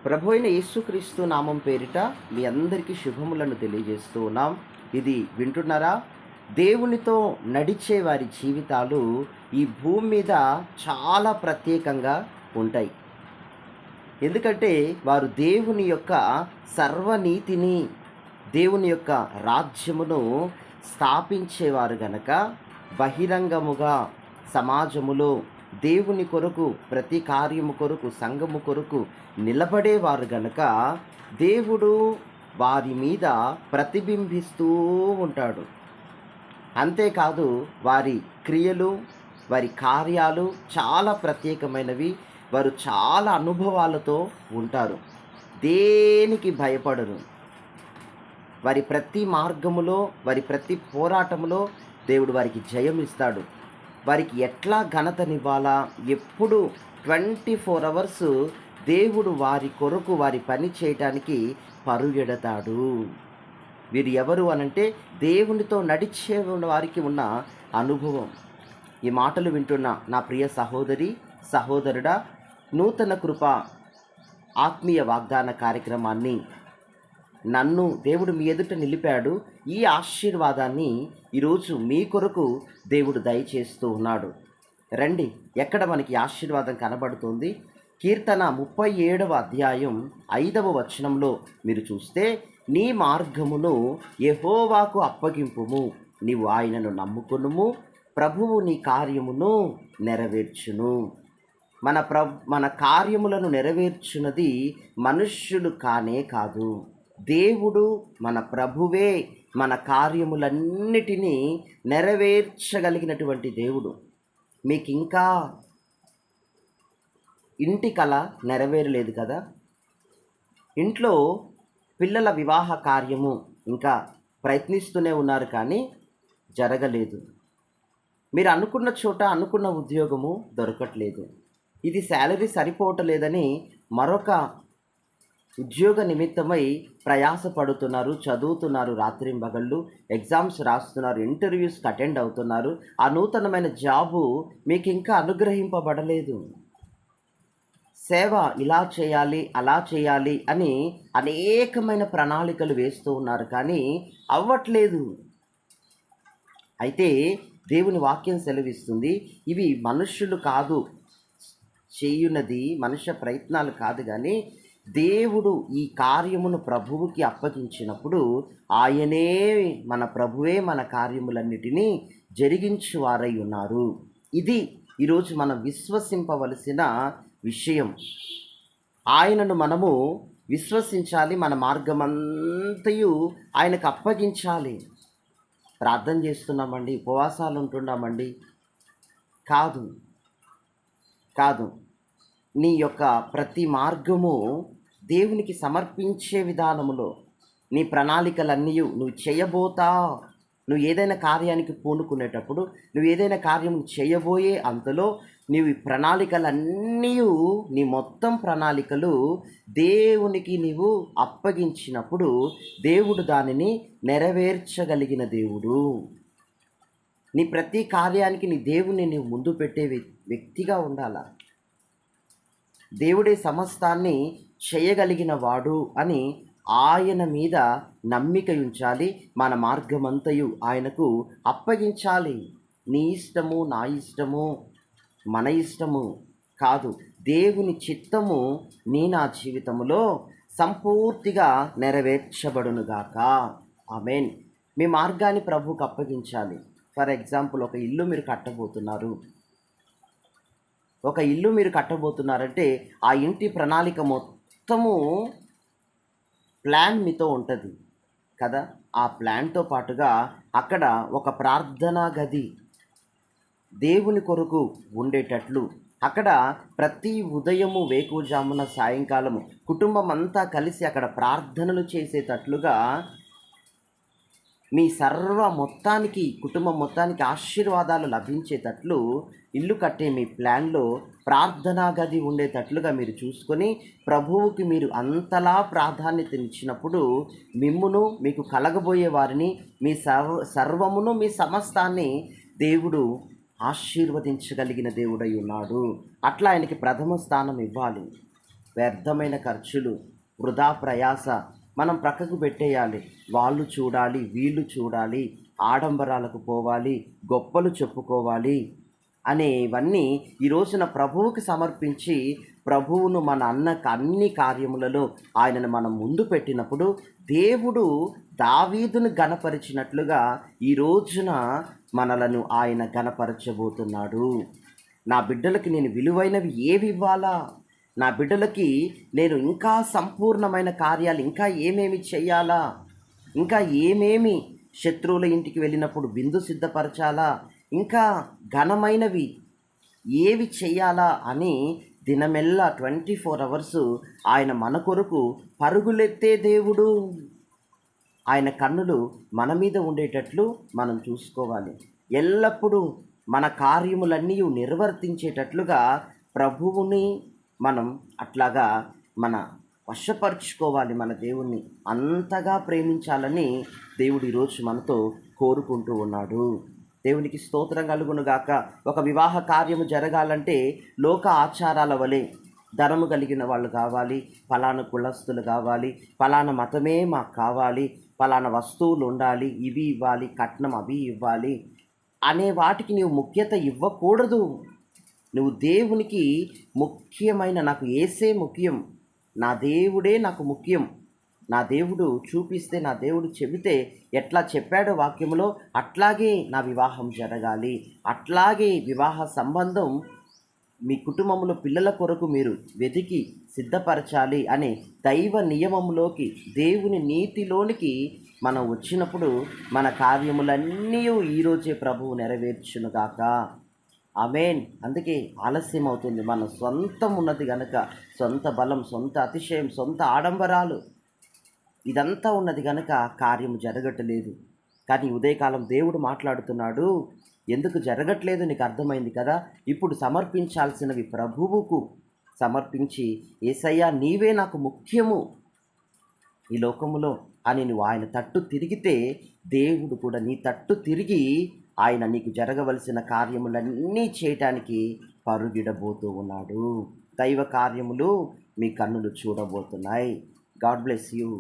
ప్రభు అయిన యేసుక్రీస్తు నామం పేరిట మీ అందరికీ శుభములను తెలియజేస్తూ ఉన్నాం. ఇది వింటున్నారా? దేవునితో నడిచే వారి జీవితాలు ఈ భూమి మీద చాలా ప్రత్యేకంగా ఉంటాయి. ఎందుకంటే వారు దేవుని యొక్క సర్వనీతిని, దేవుని యొక్క రాజ్యమును స్థాపించేవారు గనక బహిరంగముగా సమాజములో దేవుని కొరకు, ప్రతి కార్యము కొరకు, సంఘము కొరకు నిలబడేవారు గనక దేవుడు వారి మీద ప్రతిబింబిస్తూ ఉంటాడు. అంతేకాదు వారి క్రియలు, వారి కార్యాలు చాలా ప్రత్యేకమైనవి. వారు చాలా అనుభవాలతో ఉంటారు. దేనికి భయపడరు. వారి ప్రతి మార్గములో, వారి ప్రతి పోరాటములో దేవుడు వారికి జయం ఇస్తాడు. వారికి ఎట్లా ఘనతనివ్వాలా, ఎప్పుడు 24 అవర్స్ దేవుడు వారి కొరకు వారి పని చేయటానికి పరుగెడతాడు. వీరు ఎవరు అనంటే దేవునితో నడిచే వారికి ఉన్న అనుభవం. ఈ మాటలు వింటున్న నా ప్రియ సహోదరి, సహోదరుడా, నూతన కృప ఆత్మీయ వాగ్దాన కార్యక్రమాన్ని నన్ను దేవుడు మీ ఎదుట నిలిపాడు. ఈ ఆశీర్వాదాన్ని ఈరోజు మీ కొరకు దేవుడు దయచేస్తూ ఉన్నాడు. రండి, ఎక్కడ మనకి ఆశీర్వాదం కనబడుతుంది? కీర్తన 37వ అధ్యాయం 5వ వచనంలో మీరు చూస్తే, నీ మార్గమును యెహోవాకు అప్పగింపుము, నీవు ఆయనను నమ్ముకొనుము, ప్రభువు నీ కార్యమును నెరవేర్చును. మన కార్యములను నెరవేర్చున్నది మనుష్యులు కానే కాదు, దేవుడు మన ప్రభువే మన కార్యములన్నిటినీ నెరవేర్చగలిగినటువంటి దేవుడు. మీకు ఇంకా ఇంటి కల నెరవేరలేదు కదా? ఇంట్లో పిల్లల వివాహ కార్యము ఇంకా ప్రయత్నిస్తూనే ఉన్నారు, కానీ జరగలేదు. మీరు అనుకున్న చోట అనుకున్న ఉద్యోగము దొరకట్లేదు. ఇది శాలరీ సరిపోవటలేదని మరొక ఉద్యోగ నిమిత్తమై ప్రయాసపడుతున్నారు, చదువుతున్నారు, రాత్రింబగళ్ళు ఎగ్జామ్స్ రాస్తున్నారు, ఇంటర్వ్యూస్కి అటెండ్ అవుతున్నారు. ఆ నూతనమైన జాబు మీకు ఇంకా అనుగ్రహింపబడలేదు. సేవ ఇలా చేయాలి, అలా చేయాలి అని అనేకమైన ప్రణాళికలు వేస్తూ ఉన్నారు, కానీ అవ్వట్లేదు. అయితే దేవుని వాక్యం సెలవిస్తుంది, ఇవి మనుష్యులు కాదు చేయున్నది, మనుష్య ప్రయత్నాలు కాదు, కానీ దేవుడు ఈ కార్యమును ప్రభువుకి అప్పగించినప్పుడు ఆయనే, మన ప్రభువే మన కార్యములన్నిటినీ జరిగించువారై ఉన్నారు. ఇది ఈరోజు మనం విశ్వసింపవలసిన విషయం. ఆయనను మనము విశ్వసించాలి, మన మార్గమంతయు ఆయనకు అప్పగించాలి. ప్రార్థన చేస్తున్నామండి, ఉపవాసాలు ఉంటున్నామండి, కాదు కాదు. నీ యొక్క ప్రతి మార్గము దేవునికి సమర్పించే విధానములో నీ ప్రణాళికలన్నీ నువ్వు ఏదైనా కార్యానికి పూనుకునేటప్పుడు, నువ్వు ఏదైనా కార్యం చేయబోయే అంతలో నీవు ప్రణాళికలన్నీ, నీ మొత్తం ప్రణాళికలు దేవునికి నీవు అప్పగించినప్పుడు దేవుడు దానిని నెరవేర్చగలిగిన దేవుడు. నీ ప్రతి కార్యానికి నీ దేవుని నీవు ముందు పెట్టే వ్యక్తిగా ఉండాలా. దేవుడే సమస్తాన్ని చేయగలిగిన వాడు అని ఆయన మీద నమ్మిక ఉంచాలి. మన మార్గమంతయు ఆయనకు అప్పగించాలి. నీ ఇష్టము, నా ఇష్టము, మన ఇష్టము కాదు, దేవుని చిత్తము నా జీవితములో సంపూర్తిగా నెరవేర్చబడునుగాక. ఆమేన్. మీ మార్గాన్ని ప్రభువుకు అప్పగించాలి. ఫర్ ఎగ్జాంపుల్, ఒక ఇల్లు మీరు కట్టబోతున్నారంటే ఆ ఇంటి ప్రణాళిక మొత్తము ప్లాన్ మీతో ఉంటుంది కదా. ఆ ప్లాన్తో పాటుగా అక్కడ ఒక ప్రార్థనా గది దేవుని కొరకు ఉండేటట్లు, అక్కడ ప్రతి ఉదయము, వేకువజామున, సాయంకాలము కుటుంబం అంతా కలిసి అక్కడ ప్రార్థనలు చేసేటట్లుగా మీ కుటుంబం మొత్తానికి ఆశీర్వాదాలు లభించేటట్లు ఇల్లు కట్టే మీ ప్లాన్లో ప్రార్థనా గది ఉండేటట్లుగా మీరు చూసుకొని ప్రభువుకి మీరు అంతలా ప్రాధాన్యత ఇచ్చినప్పుడు మిమ్మును, మీకు కలగబోయే వారిని, మీ సర్వమును, మీ సమస్తాన్ని దేవుడు ఆశీర్వదించగలిగిన దేవుడై ఉన్నాడు. అట్లా ఆయనకి ప్రథమ స్థానం ఇవ్వాలి. వ్యర్థమైన ఖర్చులు, వృధా ప్రయాస మనం ప్రక్కకు పెట్టేయాలి. వాళ్ళు చూడాలి, వీళ్ళు చూడాలి, ఆడంబరాలకు పోవాలి, గొప్పలు చెప్పుకోవాలి అనేవన్నీ ఈ రోజున ప్రభువుకి సమర్పించి, ప్రభువును మన అన్ని కార్యములలో ఆయనను మనం ముందు పెట్టినప్పుడు దేవుడు దావీదును గణపరిచినట్లుగా ఈ రోజున మనలను ఆయన గణపరచబోతున్నాడు. నా బిడ్డలకి నేను విలువైనవి ఏవి ఇవ్వాలా, నా బిడ్డలకి నేను ఇంకా సంపూర్ణమైన కార్యాలు ఇంకా ఏమేమి చెయ్యాలా, ఇంకా ఏమేమి శత్రువుల ఇంటికి వెళ్ళినప్పుడు విందు సిద్ధపరచాలా, ఇంకా ఘనమైనవి ఏవి చెయ్యాలా అని దినమెల్లా 24 అవర్స్ ఆయన మన కొరకు పరుగులెత్తే దేవుడు. ఆయన కన్నులు మన మీద ఉండేటట్లు మనం చూసుకోవాలి. ఎల్లప్పుడూ మన కార్యములన్నీ నిర్వర్తించేటట్లుగా ప్రభువుని మనం అట్లాగా మన వశపరుచుకోవాలి. మన దేవుణ్ణి అంతగా ప్రేమించాలని దేవుడు ఈరోజు మనతో కోరుకుంటూ ఉన్నాడు. దేవునికి స్తోత్రం కలుగును గాక. ఒక వివాహ కార్యము జరగాలంటే లోక ఆచారాల వలె ధనము కలిగిన వాళ్ళు కావాలి, ఫలానా కులస్తులు కావాలి, ఫలానా మతమే మాకు కావాలి, ఫలానా వస్తువులు ఉండాలి, ఇవి ఇవ్వాలి, కట్నం అవి ఇవ్వాలి అనే వాటికి నీవు ముఖ్యత ఇవ్వకూడదు. నువ్వు దేవునికి ముఖ్యమైన, నాకు యేసే ముఖ్యం, నా దేవుడే నాకు ముఖ్యం, నా దేవుడు చూపిస్తే, నా దేవుడు చెబితే ఎట్లా చెప్పాడో వాక్యంలో అట్లాగే నా వివాహం జరగాలి, అట్లాగే వివాహ సంబంధం మీ కుటుంబంలో పిల్లల కొరకు మీరు వెతికి సిద్ధపరచాలి అనే దైవ నియమంలోకి, దేవుని నీతిలోనికి మనం వచ్చినప్పుడు మన కార్యములన్నీ ఈరోజే ప్రభువు నెరవేర్చునుగాక. ఆమేన్. అందుకే ఆలస్యం అవుతుంది. మన సొంతం ఉన్నది గనక, సొంత బలం, సొంత అతిశయం, సొంత ఆడంబరాలు ఇదంతా ఉన్నది గనక కార్యము జరగట్లేదు. కానీ ఉదయకాలం దేవుడు మాట్లాడుతున్నాడు. ఎందుకు జరగట్లేదు నీకు అర్థమైంది కదా. ఇప్పుడు సమర్పించాల్సినవి ప్రభువుకు సమర్పించి, యేసయ్యా నీవే నాకు ముఖ్యము ఈ లోకములో అని నువ్వు ఆయన తట్టు తిరిగితే, దేవుడు కూడా నీ తట్టు తిరిగి ఆయన నీకు జరగవలసిన కార్యములన్నీ చేయటానికి పరుగిడబోతూ ఉన్నాడు. దైవ కార్యములు మీ కన్నులు చూడబోతున్నాయి. God bless you.